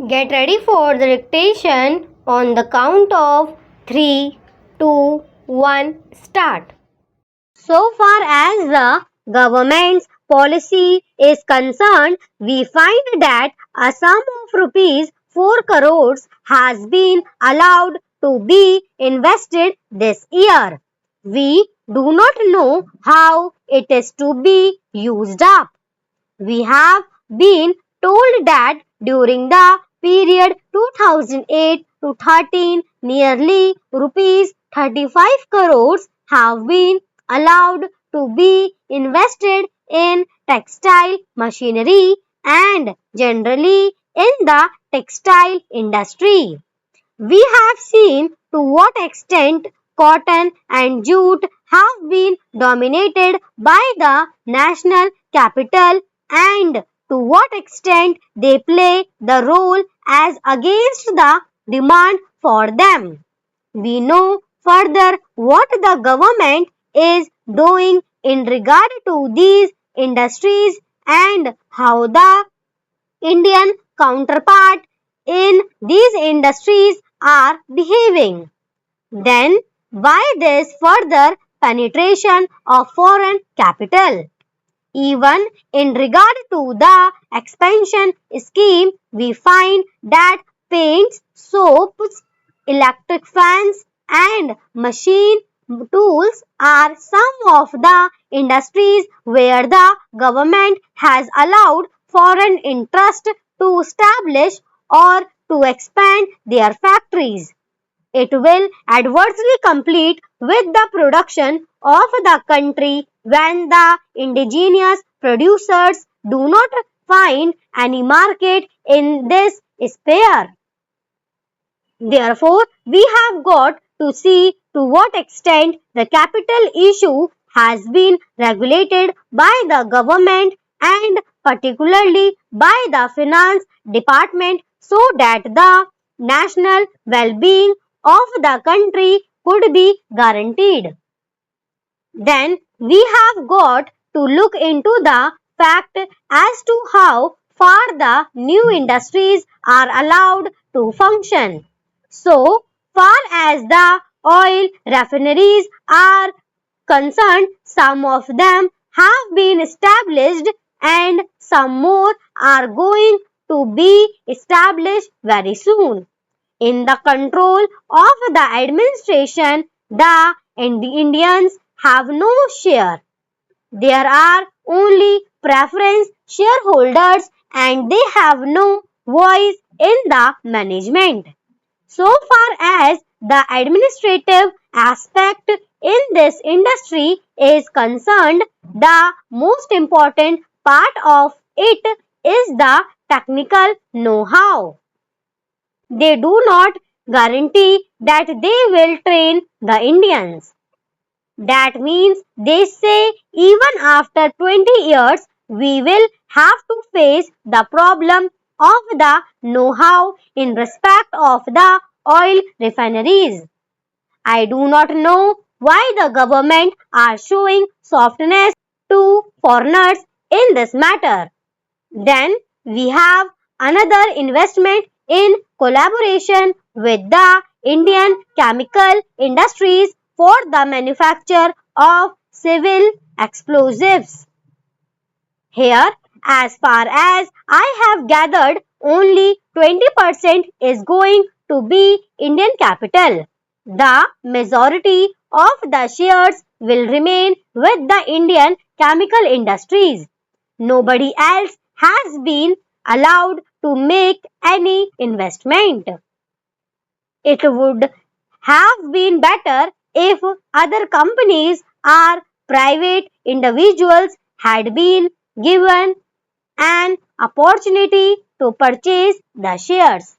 Get ready for the dictation on the count of 3, 2, 1, start. So far as the government's policy is concerned, we find that a sum of rupees 4 crores has been allowed to be invested this year. We do not know how it is to be used up. We have been told that during the period 2008 to 13, nearly rupees 35 crores have been allowed to be invested in textile machinery and generally in the textile industry. We have seen to what extent cotton and jute have been dominated by the national capital and to what extent they play the role as against the demand for them. We know further what the government is doing in regard to these industries and how the Indian counterpart in these industries are behaving. Then, why this further penetration of foreign capital? Even in regard to the expansion scheme, we find that paints, soaps, electric fans and machine tools are some of the industries where the government has allowed foreign interest to establish or to expand their factories. It will adversely compete with the production of the country when the indigenous producers do not find any market in this sphere. Therefore, we have got to see to what extent the capital issue has been regulated by the government and particularly by the finance department so that the national well-being of the country could be guaranteed. Then we have got to look into the fact as to how far the new industries are allowed to function. So far as the oil refineries are concerned, some of them have been established and some more are going to be established very soon. In the control of the administration, the Indians have no share. There are only preference shareholders and they have no voice in the management. So far as the administrative aspect in this industry is concerned, the most important part of it is the technical know-how. They do not guarantee that they will train the Indians. That means they say even after 20 years, we will have to face the problem of the know-how in respect of the oil refineries. I do not know why the government are showing softness to foreigners in this matter. Then we have another investment in collaboration with the Indian chemical industries for the manufacture of civil explosives. Here, as far as I have gathered, only 20% is going to be Indian capital. The majority of the shares will remain with the Indian chemical industries. Nobody else has been allowed to make any investment. It would have been better if other companies or private individuals had been given an opportunity to purchase the shares.